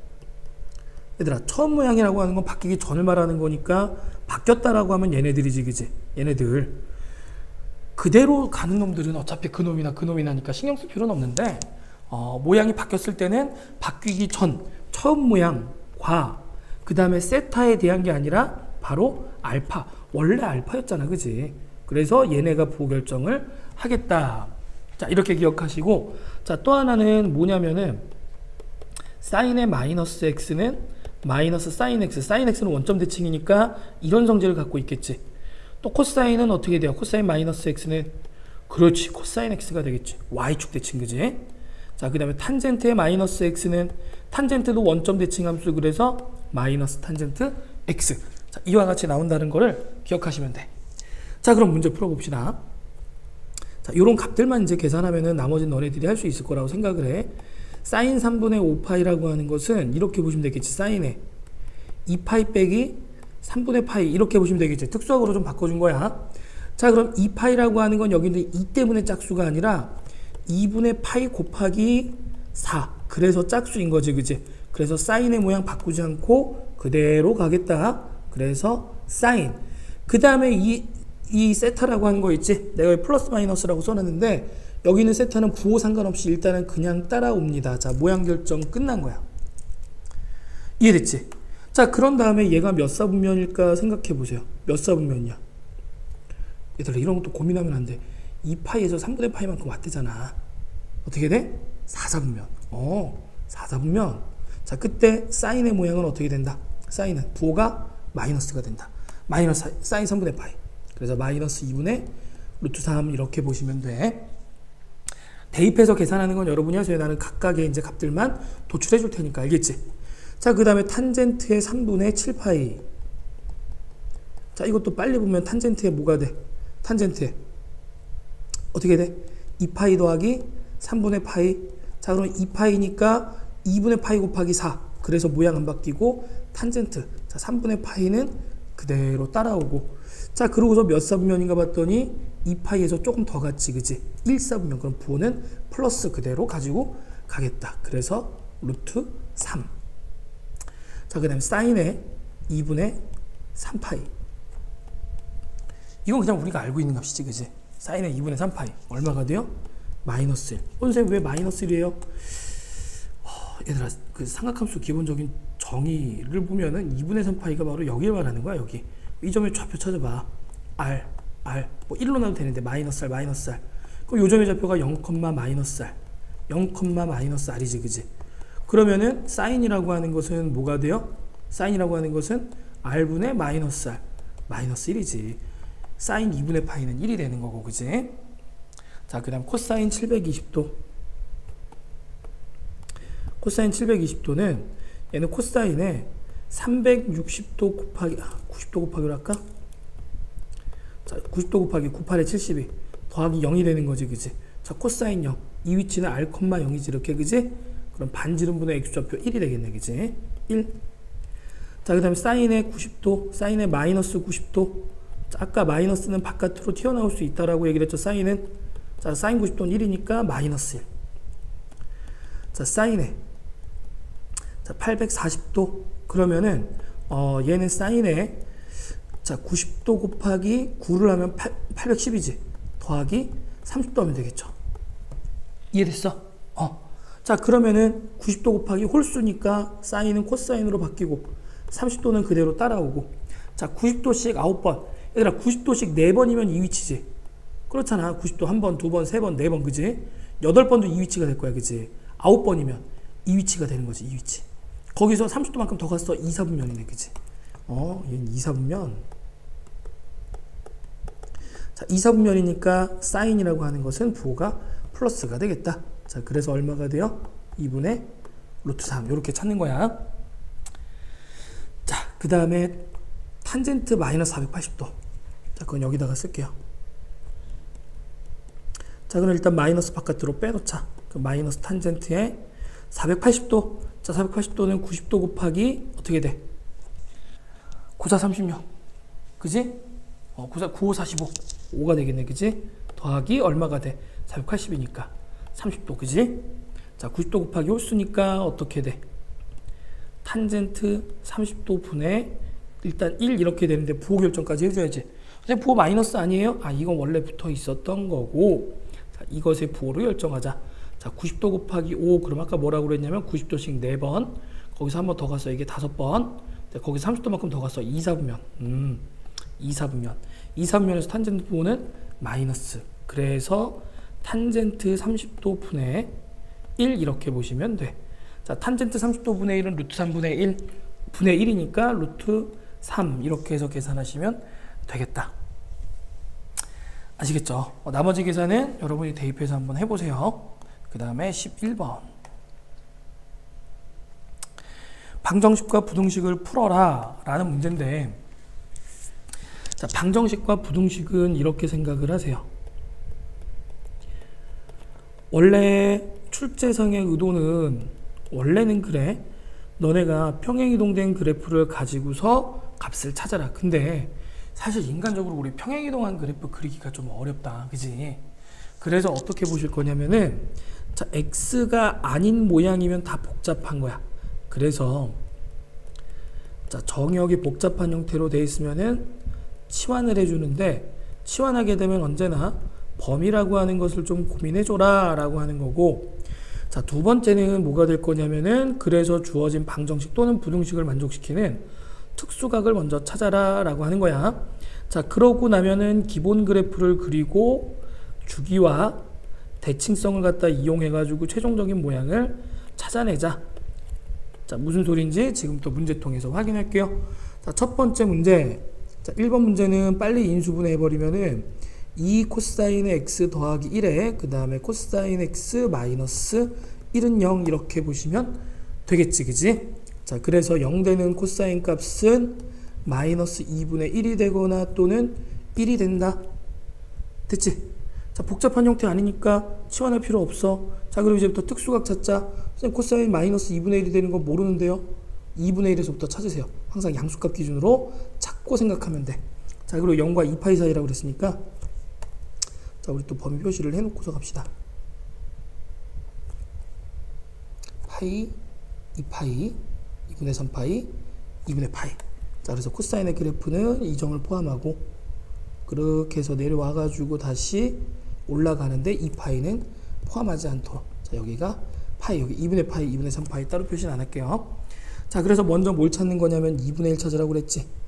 얘들아 처음 모양이라고 하는 건 바뀌기 전을 말하는 거니까 바뀌었다라고 하면 얘네들이지, 그지? 얘네들 그대로 가는 놈들은 어차피 그놈이나니까 신경 쓸 필요는 없는데, 모양이 바뀌었을 때는 바뀌기 전 처음 모양과 그 다음에 세타에 대한 게 아니라 바로 알파, 원래 알파였잖아, 그지? 그래서 얘네가 부호 결정을 하겠다. 자, 이렇게 기억하시고, 자, 또 하나는 뭐냐면은 사인의 마이너스 x는 마이너스 사인 x, 사인 x는 원점 대칭이니까 이런 성질을 갖고 있겠지. 또 코사인은 어떻게 돼요? 코사인 마이너스 x는, 그렇지, 코사인 x가 되겠지. y축 대칭, 그지? 자, 그 다음에 탄젠트의 마이너스 x는, 탄젠트도 원점 대칭 함수, 그래서 마이너스 탄젠트 x. 자, 이와 같이 나온다는 거를 기억하시면 돼. 자, 그럼 문제 풀어봅시다. 자, 요런 값들만 이제 계산하면은 나머지는 너네들이 할 수 있을 거라고 생각을 해. 사인 3분의 5파이라고 하는 것은 이렇게 보시면 되겠지. 사인에 2파이 빼기 3분의 파이 이렇게 보시면 되겠지. 특수학으로 좀 바꿔준 거야. 자, 그럼 2파이라고 하는 건 여기 있는 2 때문에 짝수가 아니라 2분의 파이 곱하기 4. 그래서 짝수인 거지, 그지? 그래서 사인의 모양 바꾸지 않고 그대로 가겠다. 그래서 사인. 그 다음에 이 세타라고 하는 거 있지? 내가 플러스 마이너스라고 써놨는데 여기는 세타는 부호 상관없이 일단은 그냥 따라옵니다. 자, 모양 결정 끝난 거야. 이해됐지? 자, 그런 다음에 얘가 몇 사분면일까 생각해 보세요. 몇 사분면이야? 얘들아 이런 것도 고민하면 안 돼. 2파이에서 3분의 파이만큼 왔대잖아. 어떻게 돼? 4사분면. 4사분면. 자, 그때 사인의 모양은 어떻게 된다? 사인은 부호가 마이너스가 된다. 마이너스 사인 3분의 파이. 그래서 마이너스 2분의 루트 3 이렇게 보시면 돼. 대입해서 계산하는 건 여러분이 하세요. 나는 각각의 이제 값들만 도출해 줄 테니까, 알겠지? 자, 그 다음에 탄젠트의 3분의 7파이. 자, 이것도 빨리 보면 탄젠트에 뭐가 돼? 탄젠트에 어떻게 돼? 2파이 더하기 3분의 파이. 자, 그럼 2파이니까 2분의 파이 곱하기 4. 그래서 모양 안 바뀌고 탄젠트. 자, 3분의 파이는 그대로 따라오고. 자, 그러고서 몇 사분면인가 봤더니 2파이에서 조금 더 갔지, 그지? 1사분면. 그럼 부호는 플러스 그대로 가지고 가겠다. 그래서 루트 3. 자, 그 다음에 사인의 2분의 3파이. 이건 그냥 우리가 알고 있는 값이지, 그지? 사인의 2분의 3파이. 얼마가 돼요? 마이너스 1. 선생님 왜 마이너스 1이에요? 얘들아, 그 삼각함수 기본적인 정의를 보면은 2분의 3파이가 바로 여기를 말하는 거야, 여기. 이 점의 좌표 찾아봐. R. 뭐 1로 나도 되는데 마이너스 R. 그럼 요 점의 좌표가 0, 마이너스 R. 0, 마이너스 R이지, 그지? 그러면은 사인이라고 하는 것은 뭐가 돼요? 사인이라고 하는 것은 R분의 마이너스 R. 마이너스 1이지. 사인 2분의 파이는 1이 되는 거고, 그지? 자, 그 다음 코사인 720도. 코사인 720도는 얘는 코사인에 360도 곱하기 90도 곱하기로 할까? 자, 90도 곱하기 98에 72 더하기 0이 되는 거지, 그지? 자, 코사인 0. 이 위치는 R, 0이지, 이렇게, 그지? 그럼 반지름분의 x좌표 1이 되겠네, 그지? 1. 자, 그 다음에 사인의 90도, 사인의 마이너스 90도. 자, 아까 마이너스는 바깥으로 튀어나올 수 있다라고 얘기를 했죠, 사인은. 자, 사인 90도는 1이니까 마이너스 1. 자, 사인의 자, 840도. 그러면은 얘는 사인에 자, 90도 곱하기 9를 하면 810이지. 더하기 30도 하면 되겠죠. 이해됐어? 자, 그러면은 90도 곱하기 홀수니까 사인은 코사인으로 바뀌고 30도는 그대로 따라오고. 자, 90도씩 9번. 얘들아, 90도씩 4번이면 이 위치지. 그렇잖아. 90도 1번, 2번, 3번, 4번, 그지? 8번도 이 위치가 될 거야, 그지? 9번이면 이 위치가 되는 거지, 이 위치. 거기서 30도만큼 더 갔어. 2, 4분면이네, 그지? 얘는 2, 4분면. 자, 2, 4분면이니까 사인이라고 하는 것은 부호가 플러스가 되겠다. 자, 그래서 얼마가 돼요? 2분의 루트 3. 이렇게 찾는 거야. 자, 그 다음에 탄젠트 마이너스 480도. 자, 그건 여기다가 쓸게요. 자, 그럼 일단 마이너스 바깥으로 빼놓자. 그 마이너스 탄젠트에 480도. 자, 480도는 90도 곱하기 어떻게 돼? 94 36. 그지? 95 45. 5가 되겠네, 그지? 더하기 얼마가 돼? 480이니까 30도, 그지? 자, 90도 곱하기 홀수니까 어떻게 돼? 탄젠트 30도 분의 일단 1 이렇게 되는데 부호 결정까지 해줘야지. 선생님, 부호 마이너스 아니에요? 이건 원래 붙어 있었던 거고. 자, 이것의 부호를 결정하자. 자, 90도 곱하기 5. 그럼 아까 뭐라고 그랬냐면 90도씩 4번. 거기서 한 번 더 갔어. 이게 5번. 거기서 30도만큼 더 갔어. 2, 4분면. 2, 4분면. 2, 4분면에서 탄젠트 부호는 마이너스. 그래서 탄젠트 30도 분의 1 이렇게 보시면 돼. 자, 탄젠트 30도 분의 1은 루트 3분의 1 분의 1이니까 루트 3 이렇게 해서 계산하시면 되겠다. 아시겠죠? 나머지 계산은 여러분이 대입해서 한번 해보세요. 그 다음에 11번. 방정식과 부등식을 풀어라 라는 문제인데, 자, 방정식과 부등식은 이렇게 생각을 하세요. 원래 출제상의 의도는 원래는 그래. 너네가 평행이동된 그래프를 가지고서 값을 찾아라. 근데 사실 인간적으로 우리 평행이동한 그래프 그리기가 좀 어렵다. 그지? 그래서 어떻게 보실 거냐면은, 자, x가 아닌 모양이면 다 복잡한 거야. 그래서 자, 정역이 복잡한 형태로 되어 있으면은 치환을 해주는데, 치환하게 되면 언제나 범위라고 하는 것을 좀 고민해줘라 라고 하는 거고. 자, 두 번째는 뭐가 될 거냐면은, 그래서 주어진 방정식 또는 부등식을 만족시키는 특수각을 먼저 찾아라 라고 하는 거야. 자, 그러고 나면은 기본 그래프를 그리고 주기와 대칭성을 갖다 이용해 가지고 최종적인 모양을 찾아내자. 자, 무슨 소리인지 지금부터 문제통에서 확인할게요. 자, 첫 번째 문제. 자, 1번 문제는 빨리 인수분해 해버리면은 2 코사인의 x 더하기 1에 그 다음에 코사인 x 마이너스 1은 0 이렇게 보시면 되겠지, 그지? 자, 그래서 0 되는 코사인 값은 마이너스 2분의 1이 되거나 또는 1이 된다. 됐지? 자, 복잡한 형태 아니니까 치환할 필요 없어. 자, 그럼 이제부터 특수각 찾자. 선생님, 코사인 마이너스 2분의 1이 되는 거 모르는데요? 2분의 1에서부터 찾으세요. 항상 양수값 기준으로 찾고 생각하면 돼. 자, 자, 그리고 0과 2파이 사이라고 그랬으니까 자, 우리 또 범위 표시를 해놓고서 갑시다. 파이, 2파이, 2분의 3파이, 2분의 파이. 자, 그래서 코사인의 그래프는 이 점을 포함하고 그렇게 해서 내려와가지고 다시 올라가는데 2파이는 포함하지 않도록. 자, 여기가 파이, 여기 2분의 파이, 2분의 3파이 따로 표시는 안 할게요. 자, 그래서 먼저 뭘 찾는 거냐면 2분의 1 찾으라고 그랬지.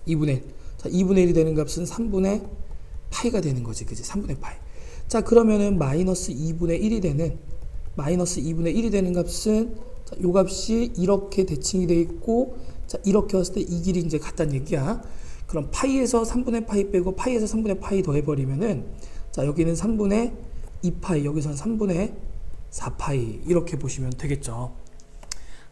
2분의 1. 자, 2분의 1이 되는 값은 3분의 파이가 되는 거지. 그지? 3분의 파이. 자, 그러면은 마이너스 2분의 1이 되는 값은 자, 요 값이 이렇게 대칭이 돼 있고 자, 이렇게 왔을 때 이 길이 이제 같다는 얘기야. 그럼 파이에서 3분의 파이 빼고 파이에서 3분의 파이 더해버리면은 자, 여기는 3분의 2파이, 여기서는 3분의 4파이 이렇게 보시면 되겠죠.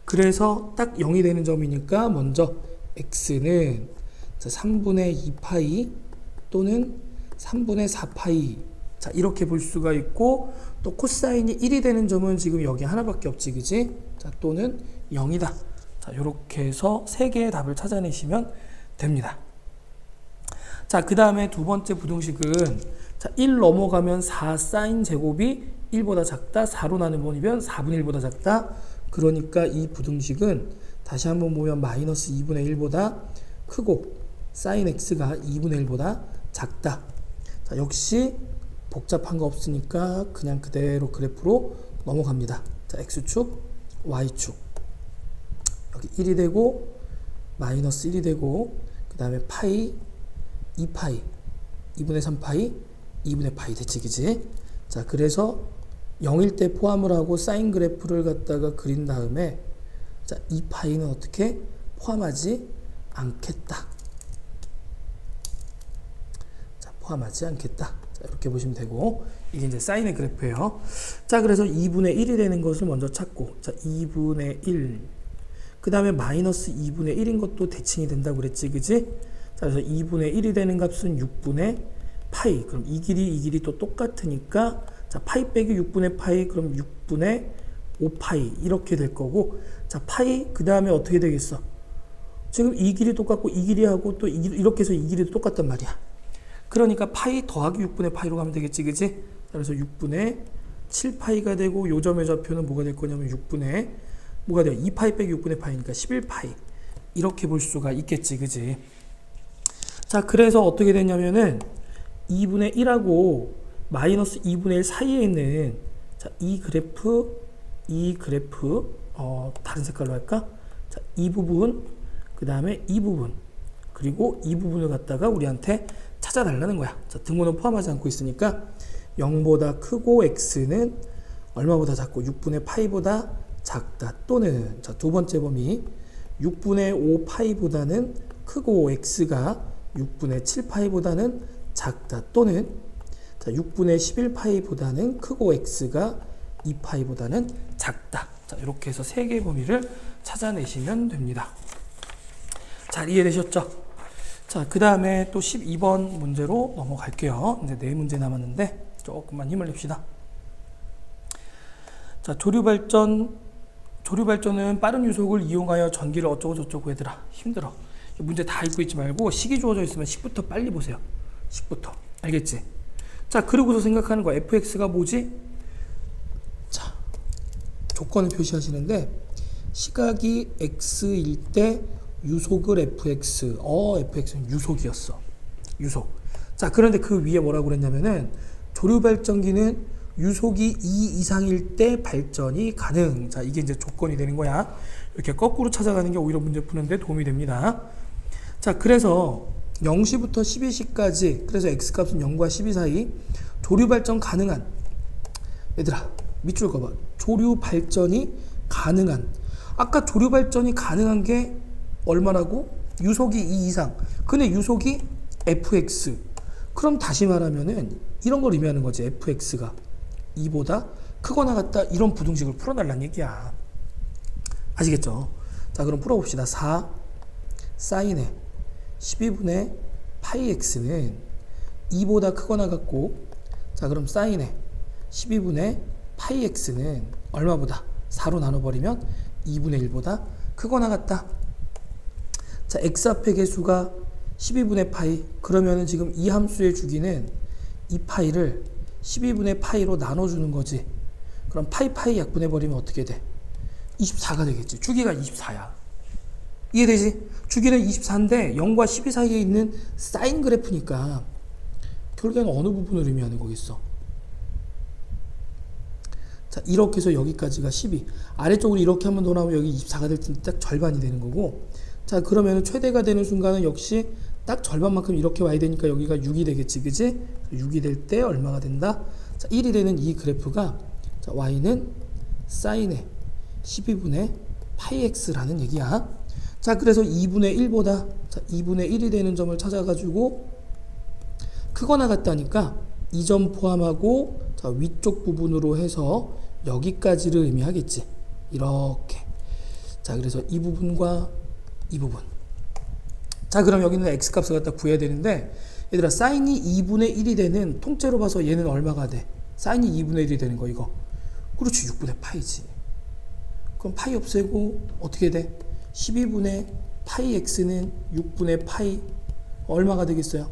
그래서 딱 0이 되는 점이니까 먼저 x는 자, 3분의 2파이 또는 3분의 4파이 자, 이렇게 볼 수가 있고 또 코사인이 1이 되는 점은 지금 여기 하나밖에 없지, 그지? 자, 또는 0이다. 자, 요렇게 해서 세 개의 답을 찾아내시면 됩니다. 자, 그 다음에 두 번째 부등식은 자, 1 넘어가면 4 사인 제곱이 1보다 작다. 4로 나누면 4분의 1보다 작다. 그러니까 이 부등식은 다시 한번 보면 마이너스 2분의 1보다 크고 사인 x가 2분의 1보다 작다. 자, 역시 복잡한 거 없으니까 그냥 그대로 그래프로 넘어갑니다. 자, x축, y축. 여기 1이 되고 마이너스 1이 되고 그 다음에 파이, 2파이, 2분의 3파이, 2분의 파이 됐지, 그지? 자, 그래서 0일 때 포함을 하고 사인 그래프를 갖다가 그린 다음에 자, 2파이는 어떻게 포함하지 않겠다. 자, 포함하지 않겠다. 자, 이렇게 보시면 되고 이게 이제 사인의 그래프예요. 자, 그래서 2분의 1이 되는 것을 먼저 찾고 자, 2분의 1. 그 다음에 마이너스 2분의 1인 것도 대칭이 된다고 그랬지, 그지? 자, 그래서 2분의 1이 되는 값은 6분의 파이. 그럼 이 길이 또 똑같으니까 자, 파이 빼기 6분의 파이 그럼 6분의 5파이 이렇게 될 거고 자, 파이 그 다음에 어떻게 되겠어? 지금 이 길이 똑같고 이 길이하고 또 이렇게 해서 이 길이도 똑같단 말이야. 그러니까 파이 더하기 6분의 파이로 가면 되겠지, 그지? 자, 그래서 6분의 7파이가 되고 요 점의 좌표는 뭐가 될 거냐면 6분의 뭐가 돼요? 2파이 빼기 6분의 파이니까 11파이 이렇게 볼 수가 있겠지, 그지? 자, 그래서 어떻게 되냐면은 2분의 1하고 마이너스 2분의 1 사이에 있는 자, 이 그래프 다른 색깔로 할까? 자, 이 부분 그 다음에 이 부분 그리고 이 부분을 갖다가 우리한테 찾아달라는 거야. 자, 등호는 포함하지 않고 있으니까 0보다 크고 x는 얼마보다 작고 6분의 파이보다 작다 또는 자, 두 번째 범위 6분의 5 파이보다는 크고 x가 6분의 7 파이보다는 작다 또는 자, 6분의 11 파이보다는 크고 x가 2 파이보다는 작다. 자, 이렇게 해서 세 개의 범위를 찾아내시면 됩니다. 잘 이해되셨죠? 자, 그 다음에 또 12번 문제로 넘어갈게요. 이제 4문제 남았는데 조금만 힘을 냅시다. 자, 조류발전은 빠른 유속을 이용하여 전기를 어쩌고 저쩌고 얘들아 힘들어. 문제 다 읽고 있지 말고 식이 주어져 있으면 식부터 빨리 보세요. 식부터. 알겠지? 자, 그러고서 생각하는 거 fx가 뭐지? 자, 조건을 표시하시는데 시각이 x일 때 유속을 fx. fx는 유속이었어. 유속. 자, 그런데 그 위에 뭐라고 그랬냐면은 조류발전기는 유속이 2 이상일 때 발전이 가능. 자, 이게 이제 조건이 되는 거야. 이렇게 거꾸로 찾아가는 게 오히려 문제 푸는데 도움이 됩니다. 자, 그래서 0시부터 12시까지 그래서 x값은 0과 12 사이 조류발전 가능한 얘들아 밑줄 그어봐. 조류발전이 가능한 아까 조류발전이 가능한 게 얼마라고? 유속이 2 이상 근데 유속이 fx 그럼 다시 말하면은 이런 걸 의미하는 거지. fx가 2보다 크거나 같다 이런 부등식을 풀어달라는 얘기야. 아시겠죠? 자, 그럼 풀어봅시다. 4 사인의 12분의 파이 x는 2보다 크거나 같고 자, 그럼 사인의 12분의 파이 x는 얼마보다? 4로 나눠버리면 2분의 1보다 크거나 같다. 자, x 앞의 개수가 12분의 파이. 그러면은 지금 이 함수의 주기는 이 파이를 12분의 파이로 나눠주는 거지. 그럼 파이 약분해버리면 어떻게 돼? 24가 되겠지. 주기가 24야. 이해되지? 주기는 24인데 0과 12 사이에 있는 사인 그래프니까 결국에는 어느 부분을 의미하는 거겠어? 자, 이렇게 해서 여기까지가 12. 아래쪽으로 이렇게 한번 더 나오면 여기 24가 될 텐데 딱 절반이 되는 거고. 자, 그러면 최대가 되는 순간은 역시 딱 절반만큼 이렇게 와야 되니까 여기가 6이 되겠지. 그지? 6이 될 때 얼마가 된다? 자, 1이 되는 이 그래프가 자, y는 사인의 12분의 파이 x라는 얘기야. 자, 그래서 2분의 1보다 자, 2분의 1이 되는 점을 찾아가지고 크거나 같다니까 이 점 포함하고 자, 위쪽 부분으로 해서 여기까지를 의미하겠지. 이렇게. 자, 그래서 이 부분과 이 부분. 자, 그럼 여기는 x값을 갖다 구해야 되는데 얘들아 사인이 2분의 1이 되는 통째로 봐서 얘는 얼마가 돼? 사인이 2분의 1이 되는 거 이거. 그렇지. 6분의 파이지. 그럼 파이 없애고 어떻게 돼? 12분의 파이 x는 6분의 파이 얼마가 되겠어요?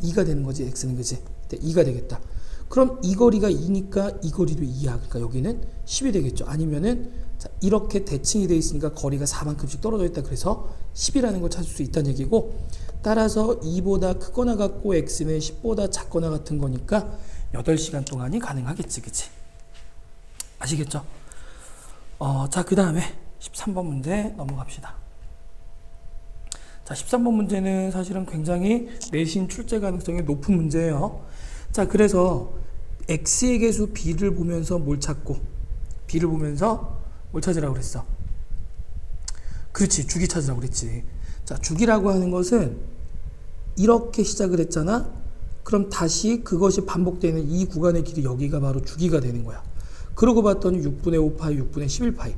2가 되는 거지. x는 그지? 2가 되겠다. 그럼 이 거리가 2니까 이 거리도 2야. 그러니까 여기는 10이 되겠죠. 아니면은 자, 이렇게 대칭이 되어 있으니까 거리가 4만큼씩 떨어져 있다. 그래서 10이라는 걸 찾을 수 있다는 얘기고 따라서 2보다 크거나 같고 x는 10보다 작거나 같은 거니까 8시간 동안이 가능하겠지. 그치? 아시겠죠? 자, 그 다음에 13번 문제 넘어갑시다. 자, 13번 문제는 사실은 굉장히 내신 출제 가능성이 높은 문제예요. 자, 그래서 x의 개수 b를 보면서 뭘 찾고 b를 보면서 뭘 찾으라고 그랬어? 그렇지, 주기 찾으라고 그랬지. 자, 주기라고 하는 것은 이렇게 시작을 했잖아. 그럼 다시 그것이 반복되는 이 구간의 길이 여기가 바로 주기가 되는 거야. 그러고 봤더니 6분의 5파이, 6분의 11파이.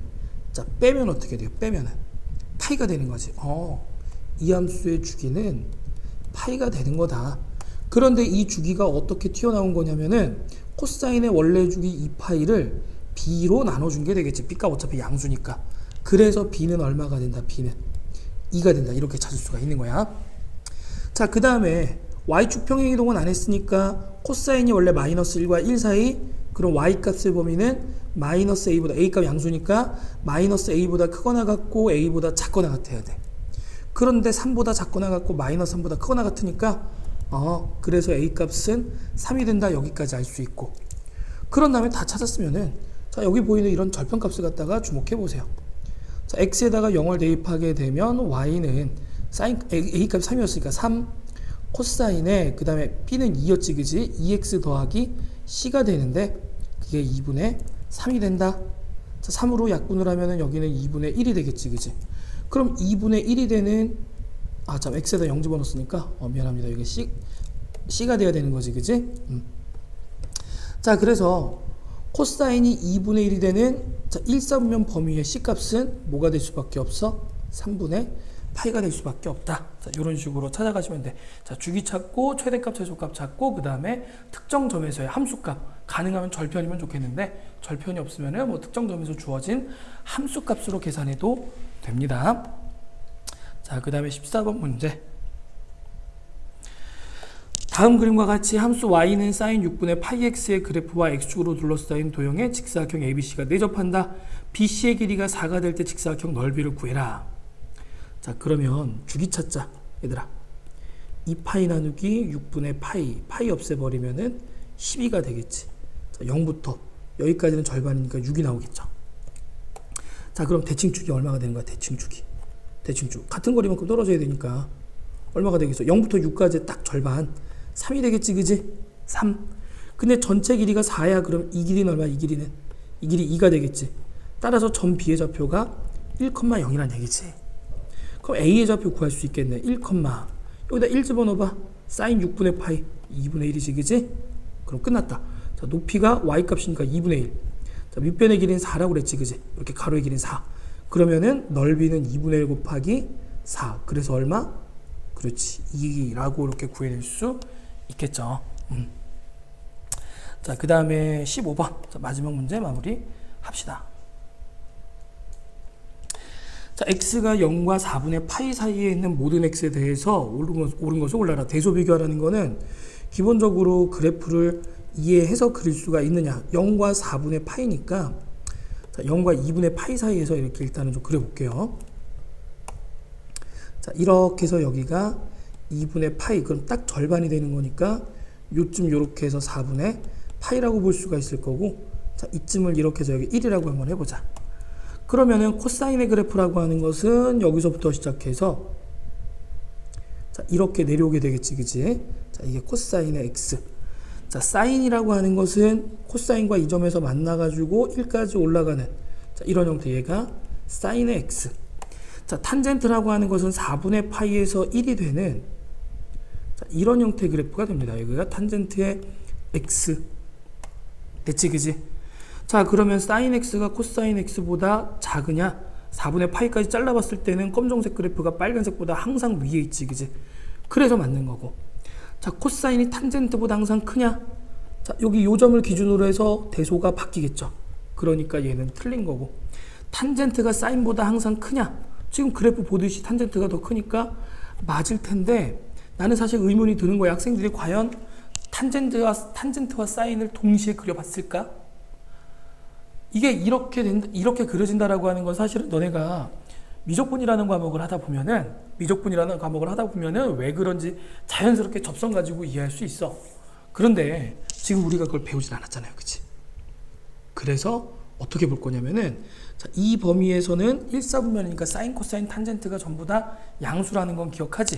자, 빼면 어떻게 돼요? 빼면은 파이가 되는 거지. 이 함수의 주기는 파이가 되는 거다. 그런데 이 주기가 어떻게 튀어나온 거냐면은 코사인의 원래 주기 2파이를 b로 나눠준 게 되겠지. b가 어차피 양수니까. 그래서 b는 얼마가 된다? b는 2가 된다. 이렇게 찾을 수가 있는 거야. 자, 그 다음에 y축 평행 이동은 안 했으니까 코사인이 원래 마이너스 1과 1 사이. 그럼 y값의 범위는 마이너스 a보다 a값 양수니까 마이너스 a보다 크거나 같고 a보다 작거나 같아야 돼. 그런데 3보다 작거나 같고 마이너스 3보다 크거나 같으니까 그래서 a값은 3이 된다. 여기까지 알 수 있고. 그런 다음에 다 찾았으면은 자, 여기 보이는 이런 절편값을 갖다가 주목해 보세요. 자, x에다가 0을 대입하게 되면 y는 사인 a값이 3이었으니까 3 코사인에 그 다음에 b는 2였지. 그지? 2x 더하기 c가 되는데 그게 2분의 3이 된다. 자, 3으로 약분을 하면은 여기는 2분의 1이 되겠지. 그지? 그럼 2분의 1이 되는 참 x에다 0 집어넣었으니까 미안합니다. 여기 c가 돼야 되는 거지. 그지? 자, 그래서 코사인이 2분의 1이 되는 자, 1사분면 범위의 c값은 뭐가 될 수밖에 없어? 3분의 파이가 될 수밖에 없다. 자, 이런 식으로 찾아가시면 돼. 자, 주기 찾고 최대값 최소값 찾고 그 다음에 특정 점에서의 함수값 가능하면 절편이면 좋겠는데 절편이 없으면은 뭐 특정 점에서 주어진 함수값으로 계산해도 됩니다. 자, 그 다음에 14번 문제. 다음 그림과 같이 함수 y는 사인 6분의 파이 x의 그래프와 x축으로 둘러싸인 도형의 직사각형 ABC가 내접한다. BC의 길이가 4가 될 때 직사각형 넓이를 구해라. 자, 그러면 주기 찾자. 얘들아, 2파이 나누기 6분의 파이 없애버리면은 12가 되겠지. 자, 0부터 여기까지는 절반이니까 6이 나오겠죠. 자, 그럼 대칭축이 얼마가 되는 거야? 대칭축이. 대칭축. 같은 거리만큼 떨어져야 되니까 얼마가 되겠어? 0부터 6까지 딱 절반. 3이 되겠지. 그지? 3. 근데 전체 길이가 4야. 그럼 이 길이는 얼마야? 이 길이는? 이 길이 2가 되겠지. 따라서 점 B의 좌표가 1,0이란 얘기지. 그럼 A의 좌표 구할 수 있겠네. 1, 여기다 1 집어넣어봐. 사인 6분의 파이 2분의 1이지. 그지? 그럼 끝났다. 자, 높이가 y값이니까 2분의 1. 자, 밑변의 길이는 4라고 그랬지. 그지? 이렇게 가로의 길이는 4. 그러면은 넓이는 2분의 1 곱하기 4. 그래서 얼마? 그렇지. 2라고 이렇게 구해낼 수 있겠죠. 자, 그 다음에 15번. 자, 마지막 문제 마무리 합시다. 자, x가 0과 4분의 파이 사이에 있는 모든 x에 대해서 옳은 것을 골라라. 대소 비교하라는 거는 기본적으로 그래프를 이해해서 그릴 수가 있느냐. 0과 4분의 파이니까 자, 0과 2분의 파이 사이에서 이렇게 일단은 좀 그려볼게요. 자, 이렇게 해서 여기가 2분의 파이, 그럼 딱 절반이 되는 거니까 요쯤 요렇게 해서 4분의 파이라고 볼 수가 있을 거고, 자, 이쯤을 이렇게 해서 여기 1이라고 한번 해보자. 그러면은 코사인의 그래프라고 하는 것은 여기서부터 시작해서 자, 이렇게 내려오게 되겠지, 그치? 자, 이게 코사인의 x. 자, 사인이라고 하는 것은 코사인과 이 점에서 만나가지고 1까지 올라가는 자, 이런 형태, 얘가 사인의 x. 자, 탄젠트라고 하는 것은 4분의 파이에서 1이 되는 자, 이런 형태의 그래프가 됩니다. 여기가 탄젠트의 x. 됐지, 그지? 자, 그러면 사인 x가 코사인 x보다 작으냐? 4분의 파이까지 잘라봤을 때는 검정색 그래프가 빨간색보다 항상 위에 있지, 그지? 그래서 맞는 거고. 자, 코사인이 탄젠트보다 항상 크냐? 자, 여기 요 점을 기준으로 해서 대소가 바뀌겠죠. 그러니까 얘는 틀린 거고. 탄젠트가 사인보다 항상 크냐? 지금 그래프 보듯이 탄젠트가 더 크니까 맞을 텐데, 나는 사실 의문이 드는 거야. 학생들이 과연 탄젠트와 사인을 동시에 그려봤을까? 이게 이렇게 그려진다라고 하는 건 사실은 너네가 미적분이라는 과목을 하다 보면은 왜 그런지 자연스럽게 접선 가지고 이해할 수 있어. 그런데 지금 우리가 그걸 배우진 않았잖아요, 그치? 그래서 어떻게 볼 거냐면은 자, 이 범위에서는 1사분면이니까 사인, 코사인, 탄젠트가 전부 다 양수라는 건 기억하지?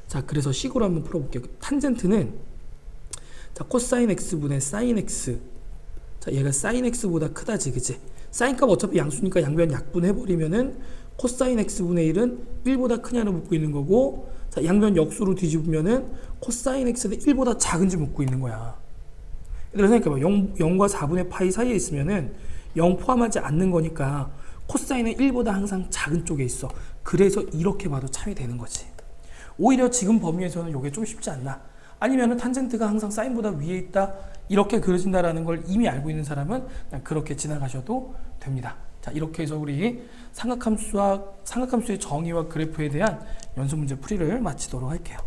자, 그래서 식으로 한번 풀어볼게요. 탄젠트는 자, 코사인 x분의 사인 x. 자, 얘가 사인 x보다 크다지, 그치? 사인 값 어차피 양수니까 양변 약분해버리면은 코사인 x분의 1은 1보다 크냐를 묻고 있는 거고, 자, 양변 역수로 뒤집으면은 코사인 x는 1보다 작은지 묻고 있는 거야. 얘들아 생각해봐. 0과 4분의 파이 사이에 있으면은 0 포함하지 않는 거니까 코사인은 1보다 항상 작은 쪽에 있어. 그래서 이렇게 봐도 참이 되는 거지. 오히려 지금 범위에서는 이게 좀 쉽지 않나? 아니면은 탄젠트가 항상 사인보다 위에 있다, 이렇게 그려진다라는 걸 이미 알고 있는 사람은 그냥 그렇게 지나가셔도 됩니다. 자, 이렇게 해서 우리 삼각함수의 정의와 그래프에 대한 연습 문제 풀이를 마치도록 할게요.